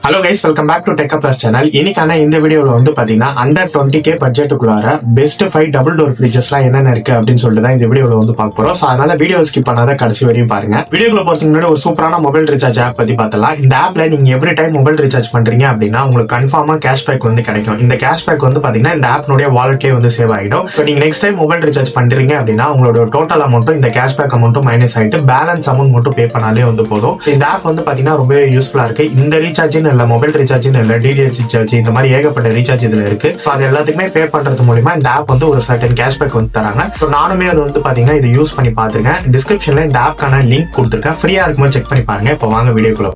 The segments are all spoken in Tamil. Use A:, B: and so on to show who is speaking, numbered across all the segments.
A: Hello guys, welcome back to Tech Plus channel. இன்னைக்கான இந்த வீடியோவில் வந்து பாத்தீங்கன்னா அண்டர் 20K பட்ஜெட்டுக்குள்ளார பெஸ்ட் 5 டபுள் டோர் ஃப்ரிட்ஜஸ்லாம் என்னென்ன இருக்கு அப்படின்னு சொல்லிட்டு தான் இந்த வீடியோவில் வந்து பார்க்க போறோம். ஸோ அதனால வீடியோ ஸ்கிப் பண்ணாத கடைசி வரையும் பாருங்க. வீடியோக்குள்ள போறதுக்கு முன்னாடி ஒரு சூப்பரான மொபைல் ரீசார்ஜ் ஆப் பத்தி பார்த்தலாம். இந்த ஆப்ல நீங்க எவ்ரி டைம் மொபைல் ரீசார்ஜ் பண்றீங்க அப்படின்னா உங்களுக்கு கன்ஃபார்மா கேஷ்பேக் வந்து கிடைக்கும். இந்த கேஷ்பேக் வந்து பாத்தீங்கன்னா இந்த ஆப்னுடைய வாலெட்லேயே வந்து சேவ் ஆகிடும். ஸோ நீங்க நெக்ஸ்ட் டைம் மொபைல் ரீசார்ஜ் பண்றீங்க அப்படின்னா உங்களோட டோட்டல் அமௌண்ட்டும் இந்த கேஷ்பேக் அமௌண்ட்டும் மைனஸ் ஆயிட்டு பேலன்ஸ் அமௌண்ட் மட்டும் பே பண்ணாலே வந்து போதும். இந்த ஆப் வந்து பாத்தீங்கன்னா ரொம்ப யூஸ்ஃபுல்லா இருக்கு. இந்த ரீசார்ஜ்னு இல்ல, மொபைல் ரீசார்ஜ் இல்ல, டிடிஹெச் ரீசார்ஜ், இந்த மாதிரி ஏகப்பட்ட ரீசார்ஜ் இதுல இருக்கு. அது எல்லாத்துக்குமே பே பண்றது மூலமா இந்த ஆப் வந்து ஒரு சர்டன் கேஷ்பேக் வந்து தராங்க. நானுமே அது வந்து பாத்தீங்கன்னா இதை யூஸ் பண்ணி பாத்துருக்கேன். டிஸ்கிரிப்ஷன்ல இந்த ஆப்க்கான லிங்க் கொடுத்துருக்கேன். ஃப்ரீயா இருக்கும்போது செக் பண்ணி பாருங்க. இப்போ வாங்க வீடியோக்குள்ள.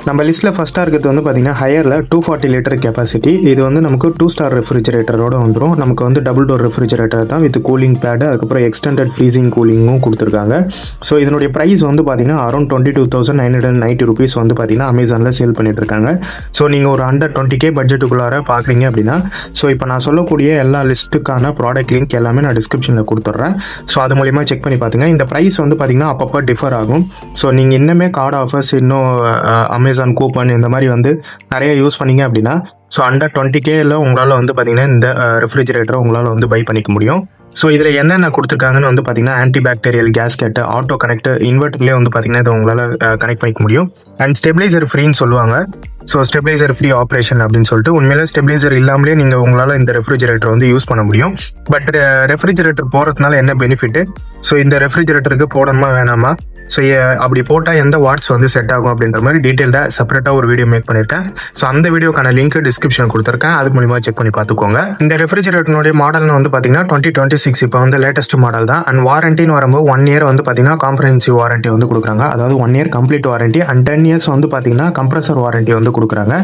A: நம்ம லிஸ்ட்ல ஃபர்ஸ்டா இருக்கிறது வந்து பாத்தீங்கன்னா ஹையர்ல 240 லிட்டர் கெப்பாசிட்டி. இது வந்து நமக்கு 2 ஸ்டார் ரெஃப்ரிஜரேட்டரோட வந்துடும். நமக்கு வந்து டபுள் டோர் ரெஃப்ரிஜரேட்டர் தான் வித் கூலிங் பேடு, அதுக்கப்புறம் எக்ஸ்டெண்டட் ஃப்ரீசிங் கூலிங்கும் கொடுத்துருக்காங்க. ஸோ இதனுடைய ப்ரைஸ் வந்து பாத்தீங்கன்னா அரௌண்ட் 22,990 ருபீஸ் வந்து பாத்தீங்கன்னா அமேசான்ல சேல் பண்ணிட்டு இருக்காங்க. ஸோ நீங்க ஒரு அண்டர் 20K பட்ஜெட்டுக்குள்ளார பாக்குறீங்க அப்படின்னா ஸோ இப்போ நான் சொல்லக்கூடிய எல்லா லிஸ்ட்டுக்கான ப்ராடக்ட் லிங்க் எல்லாமே நான் டிஸ்கிரிப்ஷன்ல கொடுத்துட்றேன். ஸோ அது மூலியமா செக் பண்ணி பாத்துங்க. இந்த ப்ரைஸ் வந்து பாத்தீங்கன்னா அப்பப்போ டிஃபர் ஆகும். ஸோ நீங்க இன்னுமே கார்டு ஆஃபர்ஸ் இன்னும் அமேசான் கூப்பன் இந்த மாதிரி வந்து நிறைய யூஸ் பண்ணீங்க அப்படின்னா ஸோ அண்டர் 20Kல உங்களால் வந்து பார்த்தீங்கன்னா இந்த ரெஃப்ரிஜரேட்டரை உங்களால் வந்து பை பண்ணிக்க முடியும். ஸோ இதில் என்னென்ன கொடுத்துருக்காங்கன்னு வந்து பார்த்தீங்கன்னா antibacterial gasket, auto connect, இன்வெர்டர்லேயே வந்து பார்த்தீங்கன்னா இதை உங்களால் கனெக்ட் பண்ணிக்க முடியும். அண்ட் ஸ்டெபிளைசர் ஃப்ரீன்னு சொல்லுவாங்க. ஸோ ஸ்டெபிளைசர் ஃப்ரீ ஆப்ரேஷன் அப்படின்னு சொல்லிட்டு உண்மையிலே ஸ்டெபிளைசர் இல்லாமலே நீங்கள் உங்களால் இந்த ரெஃப்ரிஜரேட்டர் வந்து யூஸ் பண்ண முடியும். பட் ரெஃப்ரிஜரேட்டர் போகிறதுனால என்ன பெனிஃபிட், ஸோ இந்த ரெஃப்ரிஜரேட்டருக்கு போடணுமா வேணாமா, ஸோ அப்படி போட்டால் எந்த வாட்ஸ் வந்து செட் ஆகும் அப்படின்ற மாதிரி டீட்டெயில்டாக செப்பரேட்டாக ஒரு வீடியோ மேக் பண்ணியிருக்கேன். ஸோ அந்த வீடியோக்கான லிங்க் டிஸ்கிரிப்ஷன் கொடுத்துருக்கேன். அது மூலியமாக செக் பண்ணி பார்த்துக்கோங்க. இந்த ரெஃப்ரிஜரேட்டருடைய மாடல்னு வந்து பார்த்தீங்கன்னா 2026 இப்போ வந்து லேட்டஸ்ட் மாடல் தான். அண்ட் வாரண்டின்னு வரும்போது 1 இயர் வந்து பார்த்தீங்கன்னா காம்ப்ரஹென்சிவ் வாரண்டி வந்து கொடுக்குறாங்க. அதாவது 1 year complete warranty and 10 years வந்து பார்த்தீங்கன்னா கம்ப்ரஸர் வாரண்டி வந்து கொடுக்குறாங்க.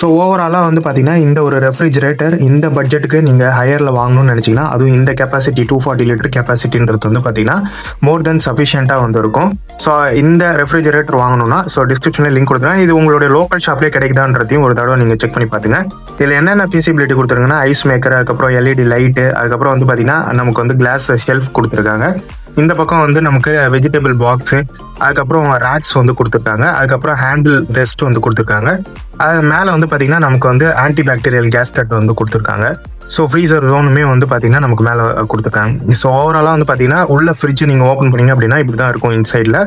A: ஸோ ஓவராலாக வந்து பார்த்தீங்கன்னா இந்த ஒரு ரெஃப்ரிஜரேட்டர் இந்த பட்ஜெட்டுக்கு நீங்கள் ஹையரில் வாங்கணும்னு நினச்சிங்கன்னா அதுவும் இந்த கெப்பாசிட்டி 240 லிட்டர் கெப்பாசிட்டின்றது வந்து பார்த்தீங்கன்னா மோர் தென் சஃபிஷியண்ட்டாக வந்து இருக்கும். ஸோ இந்த ரெஃப்ரிஜரேட்டர் வாங்கணும்னா ஸோ டிஸ்கிரிப்ஷனில் லிங்க் கொடுக்குறேன். இது உங்களுடைய லோக்கல் ஷாப்லேயே கிடைக்குதான்றதையும் ஒரு தடவை நீங்கள் செக் பண்ணி பார்த்துங்க. இதில் என்னென்ன ஃபீசிபிலிட்டி கொடுத்துருங்கன்னா ஐஸ் மேக்கர், அதுக்கப்புறம் LED லைட்டு, அதுக்கப்புறம் வந்து பார்த்தீங்கன்னா நமக்கு வந்து கிளாஸ் ஷெல்ஃப் கொடுத்துருக்காங்க. இந்த பக்கம் வந்து நமக்கு வெஜிடபிள் பாக்ஸு, அதுக்கப்புறம் ரேக்ஸ் வந்து கொடுத்துருக்காங்க. அதுக்கப்புறம் ஹேண்டில் ரெஸ்ட் வந்து கொடுத்துருக்காங்க. அது மேலே வந்து பார்த்தீங்கன்னா நமக்கு வந்து ஆன்டி பாக்டீரியல் கேஸ்கெட் வந்து கொடுத்துருக்காங்க. ஸோ ஃப்ரீசர் ஜோனுமே வந்து பார்த்தீங்கன்னா நமக்கு மேலே கொடுத்துருக்காங்க. ஸோ ஓவராலாக வந்து பார்த்தீங்கன்னா உள்ள ஃப்ரிட்ஜ் நீங்கள் ஓப்பன் பண்ணீங்க அப்படின்னா இப்படி தான் இருக்கும் இன்சைடில்.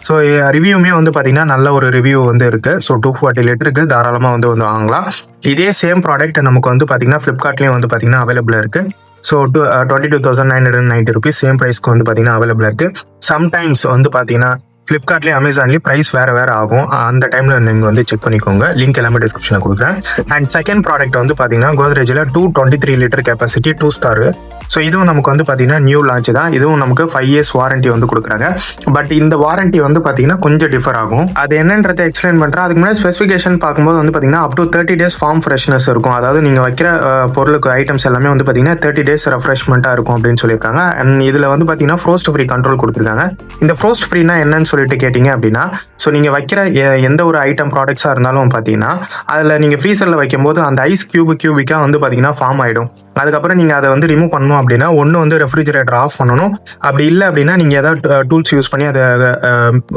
A: ஸோ ரிவ்யூமே வந்து பார்த்தீங்கன்னா நல்ல ஒரு ரிவ்யூ வந்து இருக்கு. ஸோ 240 லிட்டருக்கு தாராளமாக வந்து வாங்கலாம். இதே சேம் ப்ராடக்ட் நமக்கு வந்து பார்த்தீங்கன்னா ஃப்ளிப்கார்ட்லேயும் வந்து பார்த்தீங்கன்னா அவைலபிளாக இருக்கு. ஸோ 22,990 ருபீஸ் சேம் ப்ரைஸ்க்கு வந்து பார்த்தீங்கன்னா அவைலபிளாக இருக்கு. சம்டைம்ஸ் வந்து பார்த்தீங்கன்னா ஃப்ளிப்கார்ட்லேயும் அமேசான்லேயும் ப்ரைஸ் வேறு ஆகும். அந்த டைமில் நீங்கள் வந்து செக் பண்ணிக்கோங்க. லிங்க் எல்லாமே டிஸ்கிரிப்ஷனில் கொடுக்குறேன். அண்ட் செகண்ட் ப்ராடக்ட் வந்து பார்த்தீங்கன்னா கோத்ரேஜில் 223 லிட்டர் கெப்பாசிட்டி 2 ஸ்டார். ஸோ இதுவும் நமக்கு வந்து பார்த்தீங்கன்னா நியூ லான்ச் தான். இதுவும் நமக்கு 5 இயர்ஸ் வாரண்டி வந்து கொடுக்குறாங்க. பட் இந்த வாரண்டி வந்து பார்த்தீங்கன்னா கொஞ்சம் டிஃபர் ஆகும். அது என்னன்றதை எக்ஸ்பிளைன் பண்ணுறேன். அதுக்கு முன்னாடி ஸ்பெசிஃபிகேஷன் பார்க்கும்போது வந்து பார்த்தீங்கன்னா up to 30 days farm freshness இருக்கும். அதாவது நீங்கள் வைக்கிற பொருளுக்கு ஐட்டம்ஸ் எல்லாமே வந்து பார்த்தீங்கன்னா 30 டேஸ் ரெஃப்ரெஷ்மெண்ட்டாக இருக்கும் அப்படின்னு சொல்லியிருக்காங்க. அண்ட் இதில் வந்து பார்த்தீங்கன்னா ஃப்ரோஸ்ட் ஃப்ரீ கண்ட்ரோல் கொடுத்துருக்காங்க. இந்த ஃப்ரோஸ்ட் ஃப்ரீனா என்னன்னு சொல்லிட்டு கேட்டிங்க அப்படின்னா ஸோ நீங்கள் வைக்கிற எந்த ஒரு ஐட்டம் ப்ராடக்ட்ஸாக இருந்தாலும் பார்த்தீங்கன்னா அதில் நீங்கள் ஃப்ரீசரில் வைக்கும்போது அந்த ஐஸ் கியூபிக்காக வந்து பார்த்தீங்கன்னா ஃபார்ம் ஆகிடும். அதுக்கப்புறம் நீங்கள் அதை வந்து ரிமூவ் பண்ணணும் அப்படின்னா ஒன்று வந்து ரெஃப்ரிஜரேட்டர் ஆஃப் பண்ணணும். அப்படி இல்லை அப்படின்னா நீங்கள் ஏதாவது டூல்ஸ் யூஸ் பண்ணி அதை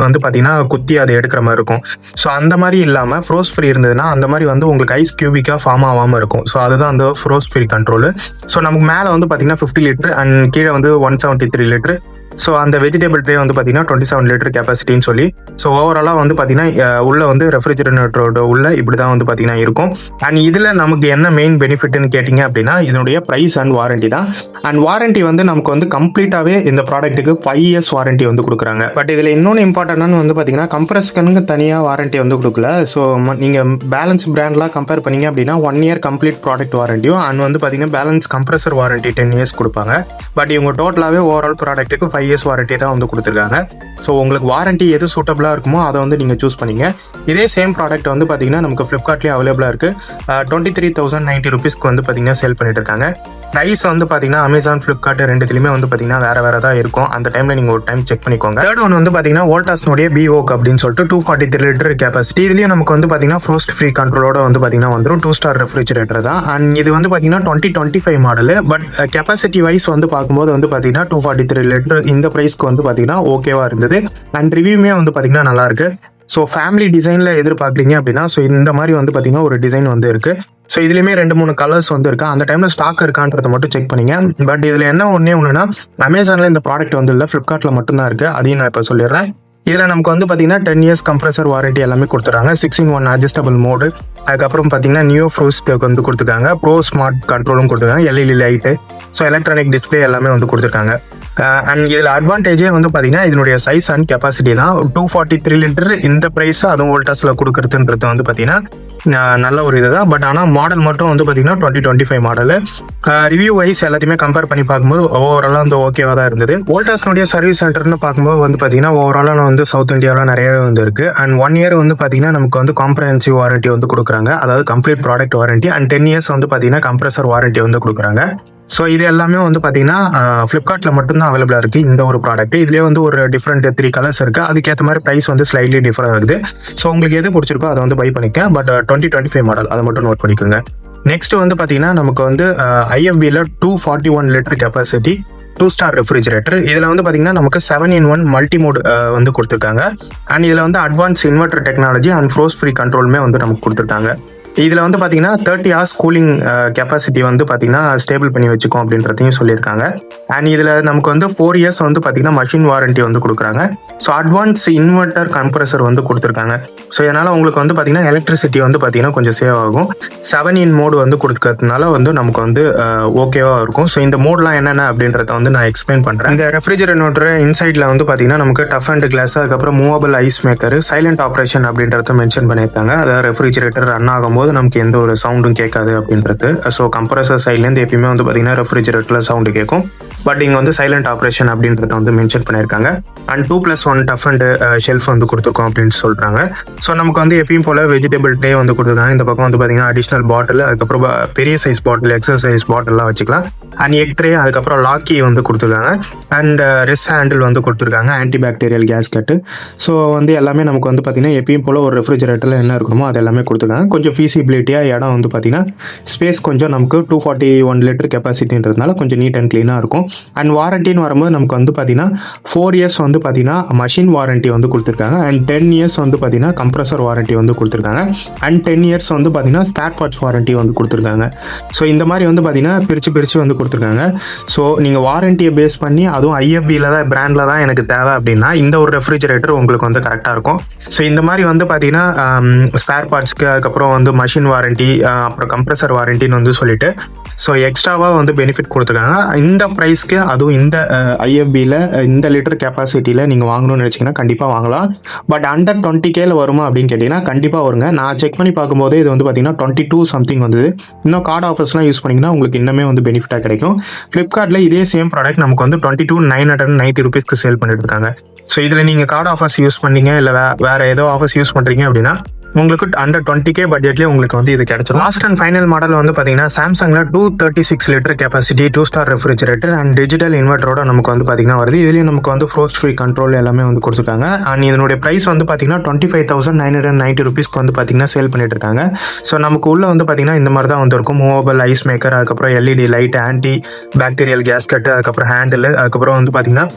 A: வந்து பார்த்தீங்கன்னா குத்தி அதை எடுக்கிற மாதிரி இருக்கும். ஸோ அந்த மாதிரி இல்லாமல் ஃப்ரோஸ்ட் ஃப்ரீ இருந்ததுன்னா அந்த மாதிரி வந்து உங்களுக்கு ஐஸ் கியூபிக்காக ஃபார்ம் ஆகாமல் இருக்கும். ஸோ அதுதான் அந்த ஃப்ரோஸ்ட் ஃப்ரீ கண்ட்ரோல். ஸோ நமக்கு மேலே வந்து பார்த்தீங்கன்னா 50 லிட்டர் அண்ட் கீழே வந்து 173 லிட்டர். ஸோ அந்த வெஜிடபிள் ட்ரே வந்து பார்த்தீங்கன்னா 27 லிட்டர் கெப்பாசிட்டின்னு சொல்லி ஸோ ஓவராலாக வந்து பார்த்தீங்கன்னா உள்ள வந்து ரெஃப்ரிஜரேட்டரோட உள்ள இப்படி தான் வந்து பார்த்தீங்கன்னா இருக்கும். அண்ட் இதில் நமக்கு என்ன மெயின் பெனிஃபிட்னு கேட்டிங்க அப்படின்னா இதனுடைய ப்ரைஸ் அண்ட் வாரண்டி தான். அண்ட் வாரண்டி வந்து நமக்கு வந்து கம்ப்ளீட்டாகவே இந்த ப்ராடக்ட்டுக்கு 5 இயர்ஸ் வாரண்டி வந்து கொடுக்குறாங்க. பட் இதில் இன்னொன்று இம்பார்ட்டன்ட்னு வந்து பார்த்தீங்கன்னா கம்ப்ரஸருக்கு தனியாக வாரண்டி வந்து கொடுக்கல. ஸோ நீங்கள் பேலன்ஸ் பிராண்ட்லாம் கம்பேர் பண்ணீங்க அப்படின்னா 1 இயர் கம்ப்ளீட் ப்ராடக்ட் வாரண்டியும் அண்ட் வந்து பார்த்தீங்கன்னா பேலன்ஸ் கம்ப்ரஸர் வாரண்டி 10 இயர்ஸ் கொடுப்பாங்க. பட் இவங்க டோட்டலாகவே ஓவரால் ப்ராடக்ட்டுக்கு 5 இயர்ஸ் வாரண்டி தான் வந்து கொடுத்துருக்காங்க. ஸோ உங்களுக்கு வாரண்டி எது சூட்டபிளாக இருக்குமோ அதை வந்து நீங்கள் சூஸ் பண்ணிங்க. இதே சேம் ப்ராடக்ட் வந்து பார்த்தீங்கன்னா நமக்கு ஃப்ளிப்கார்ட்லேயும் அவைலபிளாக இருக்குது. 23,090 ருபீஸ்க்கு வந்து பார்த்தீங்கன்னா சேல் பண்ணிட்டு இருக்காங்க. ப்ரைஸ் வந்து பார்த்தீங்கன்னா அமேசான், ஃப்ளிப்கார்ட் ரெண்டுத்துலையுமே வந்து பார்த்தீங்கன்னா வேறு தான் இருக்கும். அந்த டைமில் நீங்கள் ஒரு டைம் செக் பண்ணிக்கோங்க. தேர்ட் ஒன் வந்து பார்த்தீங்கன்னா வோல்டாஸ்னுடைய BOK அப்படின்னு சொல்லிட்டு 243 லிட்டர் கெப்பாசிட்டி. இதுலேயும் நமக்கு வந்து பார்த்தீங்கன்னா ஃப்ரோஸ்ட் ஃப்ரீ கண்ட்ரோலோட வந்து பார்த்தீங்கன்னா வந்துடும். 2 ஸ்டார் ரெஃப்ரிஜரேட்டர் தான். அண்ட் இது வந்து பார்த்தீங்கன்னா 2025 மாடல். பட் கெப்பாசிட்டி வைஸ் வந்து பார்க்கும்போது வந்து பார்த்தீங்கன்னா 243 லிட்டர் இந்த ப்ரைஸ்க்கு வந்து பார்த்தீங்கன்னா ஓகேவா இருந்தது. அண்ட் ரிவ்யூமே வந்து பார்த்தீங்கன்னா நல்லா இருக்கு. ஸோ ஃபேமிலி டிசைனில் எதிர்பார்க்குறீங்க அப்படின்னா ஸோ இந்த மாதிரி வந்து பார்த்தீங்கன்னா ஒரு டிசைன் வந்து இருக்குது. ஸோ இதுலேயுமே 2-3 கலர்ஸ் வந்து இருக்கா. அந்த டைமில் ஸ்டாக் இருக்கான்றதை மட்டும் செக் பண்ணிங்க. பட் இதில் என்ன ஒன்றுனா அமேசானில் இந்த ப்ராடக்ட் வந்து இல்லை, ஃப்ளிப்கார்ட்டில் மட்டும்தான் இருக்குது. அதையும் நான் இப்போ சொல்லிடுறேன். இதில் நமக்கு வந்து பார்த்தீங்கன்னா 10 இயர்ஸ் கம்ப்ரஸர் வாரண்டி எல்லாமே கொடுத்துறாங்க. 6-in-1 adjustable mode. அதுக்கப்புறம் பார்த்தீங்கன்னா நியோ ஃப்ரோஸ்ட் வந்து கொடுத்துருக்காங்க. ப்ரோ ஸ்மார்ட் கண்ட்ரோலும் கொடுத்துருக்காங்க. LED light. So electronic display எல்லாமே வந்து கொடுத்துருக்காங்க. அண்ட் இதில் அட்வான்டேஜே வந்து பார்த்தீங்கன்னா இதனுடைய சைஸ் அண்ட் கெப்பாசிட்டி தான். 243 லிட்டர் இந்த ப்ரைஸ் அதுவும் வோல்டாஸில் கொடுக்குறதுன்றது வந்து பார்த்தீங்கன்னா நல்ல ஒரு இது தான். பட் ஆனால் மாடல் மட்டும் வந்து பார்த்தீங்கன்னா 2025 மாடல். ரிவ்யூ வைஸ் எல்லாத்தையுமே கம்பேர் பண்ணி பார்க்கும்போது ஓவராலாக வந்து ஓகேவாக தான் இருந்தது. வோல்டாஸ்னுடைய சர்வீஸ் சென்டர்னு பார்க்கும்போது வந்து பார்த்தீங்கன்னா ஓவராலாக வந்து சவுத் இந்தியாவில் நிறையவே வந்து இருக்குது. அண்ட் 1 இயர் வந்து பார்த்தீங்கன்னா நமக்கு வந்து காம்ப்ரஹென்சிவ் வாரண்டி வந்து கொடுக்குறாங்க. அதாவது complete product warranty. And 10 years வந்து பார்த்தீங்கன்னா கம்ப்ரஸர் வாரண்டி வந்து கொடுக்குறாங்க. ஸோ இது எல்லாமே வந்து பார்த்தீங்கன்னா ஃப்ளிப்கார்ட்டில் மட்டும்தான் அவைலபிளாக இருக்குது இந்த ஒரு ப்ராடக்ட். இதுலேயே வந்து ஒரு டிஃப்ரெண்ட் 3 கலர்ஸ் இருக்குது. அதுக்கேற்ற மாதிரி ப்ரைஸ் வந்து ஸ்லைட்லி டிஃபர் ஆகுது. ஸோ உங்களுக்கு எது பிடிச்சிருக்கோ அதை வந்து பை பண்ணிக்க. பட் 2025 மாடல் அதை மட்டும் நோட் பண்ணிக்கோங்க. நெக்ஸ்ட் வந்து பார்த்தீங்கன்னா நமக்கு வந்து IFBல 241 லிட்டர் கெப்பாசிட்டி 2 ஸ்டார் ரெஃப்ரிஜரேட்டர். இதில் வந்து பார்த்தீங்கன்னா நமக்கு 7-in-1 மல்டி மோட் வந்து கொடுத்துருக்காங்க. அண்ட் இதில் வந்து advance inverter technology and frost free கண்ட்ரோலுமே வந்து நமக்கு கொடுத்துருக்காங்க. இதில் வந்து பார்த்தீங்கன்னா 30 hours கூலிங் கெப்பாசிட்டி வந்து பார்த்தீங்கன்னா ஸ்டேபிள் பண்ணி வச்சுக்கோம் அப்படின்றதையும் சொல்லியிருக்காங்க. அண்ட் இதில் நமக்கு வந்து 4 இயர்ஸ் வந்து பார்த்தீங்கன்னா மஷின் வாரண்டி வந்து கொடுக்குறாங்க. ஸோ அட்வான்ஸ் இன்வெர்டர் கம்ப்ரஸர் வந்து கொடுத்துருக்காங்க. ஸோ இதனால் உங்களுக்கு வந்து பார்த்தீங்கன்னா எலக்ட்ரிசிட்டி வந்து பார்த்தீங்கன்னா கொஞ்சம் சேவ் ஆகும். 7-in மோடு வந்து கொடுக்கறதுனால வந்து நமக்கு வந்து ஓகேவாக இருக்கும். ஸோ இந்த மோட்லாம் என்னென்ன அப்படின்றத வந்து நான் எக்ஸ்பிளைன் பண்ணுறேன். இந்த ரெஃப்ரிஜரேட்டர் இன்சைடில் வந்து பார்த்தீங்கன்னா நமக்கு டஃப் அண்ட் கிளாஸ், அதுக்கப்புறம் movable ice maker, silent operation அப்படின்றத மென்ஷன் பண்ணியிருக்காங்க. அதாவது ரெஃப்ரிஜரேட்டர் ரன் ஆகும்போது நமக்கு எந்த ஒரு சவுண்டும் கேட்காது அப்படின்றது. ஸோ கம்ப்ரஸர் சைட்லேருந்து எப்பயுமே வந்து பார்த்தீங்கன்னா ரெஃப்ரிஜரேட்டரில் சவுண்டு கேட்கும். பட் இங்கே வந்து சைலண்ட் ஆப்ரேஷன் அப்படின்றத வந்து மென்ஷன் பண்ணியிருக்காங்க. அண்ட் 2+1 டஃப் அண்ட் ஷெல்ஃப் வந்து கொடுத்துருக்கோம் அப்படின்னு சொல்கிறாங்க. ஸோ நமக்கு வந்து எப்பயும் போல் வெஜிடபிள் ட்ரே வந்து கொடுத்துருக்காங்க. இந்த பக்கம் வந்து பார்த்தீங்கன்னா அடிஷ்னல் பாட்டில், அதுக்கப்புறம் பெரிய சைஸ் பாட்டில், எக்ஸசைஸ் பாட்டில்லாம் வச்சுக்கலாம். அண்ட் எக் ட்ரே, அதுக்கப்புறம் லாக்கி வந்து கொடுத்துருக்காங்க. அண்ட் ரெஸ்ட் ஹேண்டில் வந்து கொடுத்துருக்காங்க. Anti bacterial gasket. ஸோ வந்து எல்லாமே நமக்கு வந்து பார்த்தீங்கன்னா எப்பயும் போல் ஒரு ரெஃப்ரிஜரேட்டரில் என்ன இருக்கணுமோ அது எல்லாமே கொடுத்துருக்காங்க. கொஞ்சம் ஃபீசிபிலிட்டியாக இடம் வந்து பார்த்தீங்கன்னா ஸ்பேஸ் கொஞ்சம் நமக்கு 241 லிட்டர் கெப்பாசிட்டின்றதுனால கொஞ்சம் நீட் அண்ட் க்ளீனாக இருக்கும். அண்ட் வாரண்டின்னு வரும்போது நமக்கு வந்து பார்த்தீங்கன்னா 4 இயர்ஸ் வந்து பார்த்தீங்கன்னா மஷின் வாரண்டி வந்து கொடுத்துருக்காங்க. அண்ட் 10 இயர்ஸ் வந்து பார்த்தீங்கன்னா கம்ப்ரஸர் வாரண்டி வந்து கொடுத்துருக்காங்க. அண்ட் 10 இயர்ஸ் வந்து பார்த்தீங்கன்னா ஸ்பேர் பார்ட்ஸ் வாரண்டி வந்து கொடுத்துருக்காங்க. ஸோ இந்த மாதிரி வந்து பார்த்தீங்கன்னா பிரித்து வந்து கொடுத்துருக்காங்க. ஸோ நீங்கள் வாரண்டியை பேஸ் பண்ணி அதுவும் IFBல தான் பிராண்டில் தான் எனக்கு தேவை அப்படின்னா இந்த ஒரு ரெஃப்ரிஜரேட்டர் உங்களுக்கு வந்து கரெக்டாக இருக்கும். ஸோ இந்த மாதிரி வந்து பார்த்தீங்கன்னா ஸ்பேர் பார்ட்ஸ்க்கு, அதுக்கப்புறம் வந்து மஷின் வாரண்டி, அப்புறம் கம்ப்ரஸர் வாரண்டின்னு வந்து சொல்லிட்டு ஸோ எக்ஸ்ட்ராவாக வந்து பெனிஃபிட் கொடுத்துருக்காங்க. இந்த ப்ரைஸ்க்கு அதுவும் இந்த IFBல இந்த லிட்டர் கெப்பாசிட்டியில் நீங்கள் வாங்கணும்னு நினச்சிங்கன்னா கண்டிப்பாக வாங்கலாம். பட் அண்டர் 20Kல வருமா அப்படின்னு கேட்டிங்கன்னா கண்டிப்பாக வருங்க. நான் செக் பண்ணி பார்க்கும்போது இது வந்து பார்த்தீங்கன்னா 22 சம்திங் வந்தது. இன்னும் கார்டு ஆஃபர்ஸ்லாம் யூஸ் பண்ணிங்கன்னா உங்களுக்கு இன்னுமே வந்து பெனிஃபிட்டாக கிடைக்கும். ஃப்ளிப்கார்ட்டில் இதே சேம் ப்ராடக்ட் நமக்கு வந்து 22,990 rupeesக்கு சேல் பண்ணிட்டு இருக்காங்க. ஸோ இதில் நீங்கள் கார்டு ஆஃபர்ஸ் யூஸ் பண்ணீங்க இல்லை வேறு ஏதோ ஆஃபர்ஸ் யூஸ் பண்ணுறீங்க அப்படின்னா உங்களுக்கு அண்டர் 20K பட்ஜெட்லேயே உங்களுக்கு வந்து இது கிடைச்சிடும். லாஸ்ட் அண்ட் ஃபைனல் மாடல் வந்து பார்த்தீங்கன்னா சாம்சங்ல 236 litre capacity 2 star refrigerator and digital இன்வெர்டரோட நமக்கு வந்து பார்த்தீங்கன்னா வருது. இதுலேயும் நமக்கு வந்து ஃப்ரோஸ்ட் ஃப்ரீ கண்ட்ரோல் எல்லாமே வந்து கொடுத்துருக்காங்க. அண்ட் இதனுடைய ப்ரைஸ் வந்து பார்த்தீங்கன்னா 25,990 rupeesக்கு வந்து பார்த்தீங்கன்னா சேல் பண்ணிட்டு இருக்காங்க. ஸோ நமக்கு உள்ள வந்து பார்த்தீங்கன்னா இந்த மாதிரி தான் வந்து இருக்கும். மூவபிள் ஐஸ் மேக்கர், அதுக்கப்புறம் LED light, anti bacterial gasket, அதுக்கப்புறம் ஹேண்டில், அதுக்கப்புறம் வந்து பார்த்தீங்கன்னா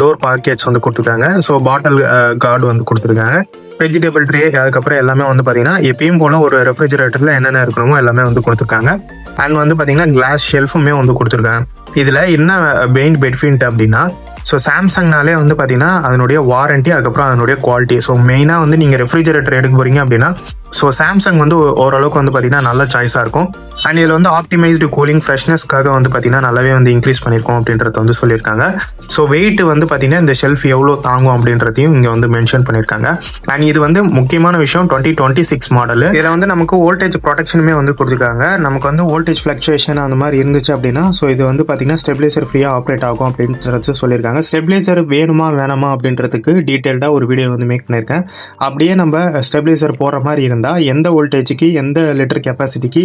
A: டோர் பாக்கெட்ஸ் வந்து கொடுத்துருக்காங்க. ஸோ பாட்டில் கார்டு வந்து கொடுத்துருக்காங்க. வெஜிடபிள் ட்ரே, அதுக்கப்புறம் எல்லாமே வந்து பார்த்தீங்கன்னா எப்பயும் போல் ஒரு ரெஃப்ரிஜரேட்டரில் என்னென்ன இருக்கணுமோ எல்லாமே வந்து கொடுத்துருக்காங்க. அண்ட் வந்து பார்த்தீங்கன்னா கிளாஸ் ஷெல்ஃபுமே வந்து கொடுத்துருக்காங்க. இதில் என்ன மெயின் பெனிஃபிட் அப்படின்னா ஸோ சாம்சங்னாலே வந்து பார்த்தீங்கன்னா அதனுடைய வாரண்டி, அதுக்கப்புறம் அதனுடைய குவாலிட்டி. ஸோ மெயினாக வந்து நீங்கள் ரெஃப்ரிஜரேட்டர் எடுக்க போகிறீங்க அப்படின்னா ஸோ சாம்சங் வந்து ஓரளவுக்கு வந்து பார்த்தீங்கன்னா நல்ல சாய்ஸாக இருக்கும். அண்ட் இதில் வந்து ஆப்டிமைஸ்டு கூலிங் ஃப்ரெஷ்னஸ்க்காக வந்து பார்த்தீங்கன்னா நல்லாவே வந்து இன்க்ரீஸ் பண்ணியிருக்கோம் அப்படின்றத வந்து சொல்லியிருக்காங்க. ஸோ வெயிட் வந்து பார்த்தீங்கன்னா இந்த ஷெல்ஃப் எவ்வளோ தாங்கும் அப்படின்றதையும் இங்கே வந்து மென்ஷன் பண்ணியிருக்காங்க. அண்ட் இது வந்து முக்கியமான விஷயம் 2026 மாடல். இதில் வந்து நமக்கு வோல்டேஜ் ப்ரொடெக்ஷனுமே வந்து கொடுத்துருக்காங்க. நமக்கு வந்து வோல்டேஜ் ஃப்ளக்சுவேஷன் அந்த மாதிரி இருந்துச்சு அப்படின்னா ஸோ இது வந்து பார்த்தீங்கன்னா ஸ்டெபிலைசர் ஃப்ரீயாக ஆப்ரேட் ஆகும் அப்படின்றது சொல்லியிருக்காங்க. ஸ்டெபிலைசர் வேணுமா வேணாமா அப்படின்றதுக்கு டீட்டெயில்டாக ஒரு வீடியோ வந்து மேக் பண்ணியிருக்கேன். அப்படியே நம்ம ஸ்டெபிலைசர் போகிற மாதிரி இருந்தால் எந்த வோல்டேஜுக்கு, எந்த லிட்டர் கெப்பாசிட்டிக்கு,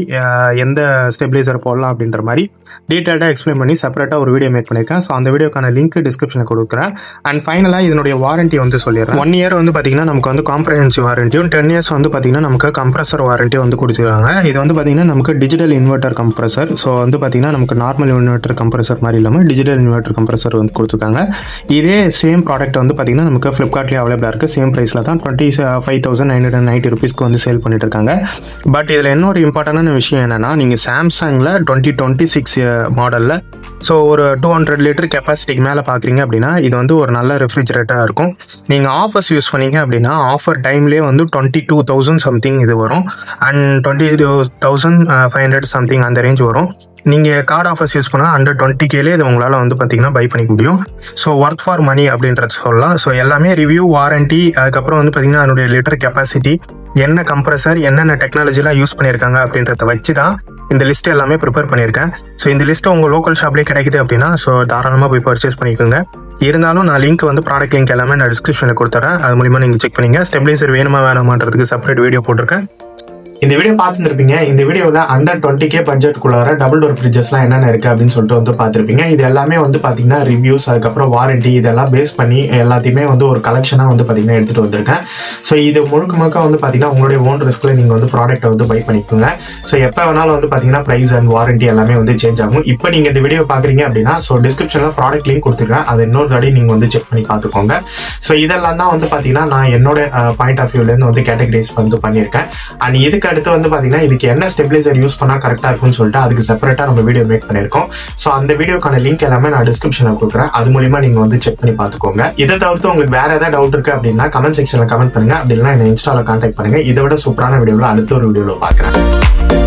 A: எந்த ஸ்டெபிலைசர் போடலாம் அப்படின்ற மாதிரி டீட்டெயில்டாக எக்ஸ்பிளைன் பண்ணி செப்பரேட்டாக ஒரு வீடியோ மேக் பண்ணியிருக்கேன். ஸோ அந்த வீடியோக்கான லிங்க் டிஸ்கிரிப்ஷனில் கொடுக்குறேன். அண்ட் ஃபைனலாக இதனுடைய வாரண்ட்டி வந்து சொல்லிடுறேன். 1 இயர் வந்து பார்த்தீங்கன்னா நமக்கு வந்து காம்ப்ரஹென்சிவ் வாரண்டியும் 10 இயர்ஸ் வந்து பார்த்தீங்கன்னா நமக்கு கம்ப்ரஸர் வாரண்ட்டி வந்து கொடுத்துருக்காங்க. இது வந்து பார்த்தீங்கன்னா நமக்கு டிஜிட்டல் இன்வெர்ட்டர் கம்ப்ரஸர். ஸோ வந்து பார்த்தீங்கன்னா நமக்கு நார்மல் இன்வெர்ட்டர் கம்ப்ரஸர் மாதிரி இல்லாமல் டிஜிட்டல் இன்வெர்ட்டர் கம்ப்ரஸர் வந்து கொடுத்துருக்காங்க. இதே சேம் ப்ராடக்ட் வந்து பார்த்தீங்கன்னா நமக்கு ஃப்ளிப்கார்ட்லேயே அவைலபிளாக இருக்குது. சேம் ப்ரைஸில் தான் 25,990 ருபீஸ்க்கு வந்து சேல் பண்ணிட்டு இருக்காங்க. பட் இதில் இன்னொரு இம்பார்ட்டண்டான விஷயம் என்னென்னா, நீங்கள் சாம்சங்கில் 2026 மாடலில் ஸோ ஒரு 200 லிட்டர் கெப்பாசிட்டிக்கு மேலே பார்க்குறீங்க அப்படின்னா இது வந்து ஒரு நல்ல ரெஃப்ரிஜரேட்டராக இருக்கும். நீங்கள் ஆஃபர்ஸ் யூஸ் பண்ணீங்க அப்படின்னா ஆஃபர் டைம்லேயே வந்து 22,000 சம்திங் இது வரும். அண்ட் 22,500 சம்திங் அந்த ரேஞ்ச் வரும். நீங்கள் கார்டு ஆஃபர்ஸ் யூஸ் பண்ணால் அண்டர் 20K இது உங்களால் வந்து பார்த்தீங்கன்னா பை பண்ணிக்க முடியும். ஸோ ஒர்த் ஃபார் மணி அப்படின்றது சொல்லலாம். ஸோ எல்லாமே ரிவ்யூ, வாரண்ட்டி, அதுக்கப்புறம் வந்து பார்த்தீங்கன்னா அதனுடைய லிட்டர் கெப்பாசிட்டி, என்ன கம்ப்ரஸர், என்னென்ன டெக்னாலஜிலாம் யூஸ் பண்ணியிருக்காங்க அப்படின்றத வச்சு தான் இந்த லிஸ்ட் எல்லாமே ப்ரிப்பேர் பண்ணியிருக்கேன். ஸோ இந்த லிஸ்ட்டு உங்கள் லோக்கல் ஷாப்லேயே கிடைக்குது அப்படின்னா ஸோ தாராளமாக போய் பர்ச்சேஸ் பண்ணிக்கோங்க. இருந்தாலும் நான் லிங்க் வந்து ப்ராடக்ட் லிங்க் எல்லாமே நான் டிஸ்கிரிப்ஷனில் கொடுத்துட்றேன். அது மூலிமா நீங்கள் செக் பண்ணிங்க. ஸ்டெபிலைசர் வேணுமா வேணாமான்றதுக்கு செப்பரேட் வீடியோ போட்டிருக்கேன். இந்த வீடியோ பார்த்துருப்பீங்க. இந்த வீடியோவில் அண்டர் 20K பட்ஜெட்டுக்குள்ளார டபுள் டோர் ஃப்ரிட்ஜஸ்லாம் என்னென்ன இருக்குது அப்படின்னு சொல்லிட்டு வந்து பார்த்துருப்பீங்க. இது எல்லாமே வந்து பார்த்தீங்கன்னா ரிவ்யூஸ், அதுக்கப்புறம் வாரண்ட்டி, இதெல்லாம் பேஸ் பண்ணி எல்லாத்தையுமே வந்து ஒரு கலெக்ஷனாக வந்து பார்த்தீங்கன்னா எடுத்துகிட்டு வந்திருக்கேன். ஸோ இது முழுக்க வந்து பார்த்தீங்கன்னா உங்களுடைய ஓன் ரிஸ்கில் நீங்கள் வந்து ப்ராடக்ட்டை வந்து பை பண்ணிக்கோங்க. ஸோ எப்போ வேணாலும் வந்து பார்த்தீங்கன்னா ப்ரைஸ் அண்ட் வாரண்ட்டி எல்லாமே வந்து சேஞ்ச் ஆகும். இப்போ நீங்கள் இந்த வீடியோ பார்க்குறீங்க அப்படின்னா ஸோ டிஸ்கிரிப்ஷனில் ப்ராடக்ட் லிங்க் கொடுத்துருக்கேன். அதை இன்னொரு தடவை நீங்கள் வந்து செக் பண்ணி பார்த்துக்கோங்க. ஸோ இதெல்லாம் தான் வந்து பார்த்தீங்கன்னா நான் என்னோட பாயிண்ட் ஆஃப் வியூலேருந்து வந்து கேட்டகரைஸ் வந்து பண்ணியிருக்கேன். அண்ட் இதுக்கு அடுத்து வந்து பார்த்தீங்கன்னா இதுக்கு என்ன ஸ்டெபிலைசர் யூஸ் பண்ணால் கரெக்டாக இருக்கும்னு சொல்லிட்டு அதுக்கு செப்பரேட்டாக நம்ம வீடியோ மேக் பண்ணியிருக்கோம். ஸோ அந்த வீடியோக்கான லிங்க் எல்லாமே நான் டிஸ்கிரிப்ஷனில் கொடுக்குறேன். அது மூலிமா நீங்கள் வந்து செக் பண்ணி பார்த்துக்கோங்க. இதை தவிர்த்து உங்களுக்கு வேற ஏதாவது டவுட் இருக்குது அப்படின்னா கமெண்ட் செக்ஷனில் கமெண்ட் பண்ணுங்க. அப்படி இல்லைன்னா என்ன இன்ஸ்டாவில் கான்டாக்ட் பண்ணுங்க. இதை விட சூப்பரான வீடியோவில் அடுத்த ஒரு வீடியோவில் பார்க்குறேன்.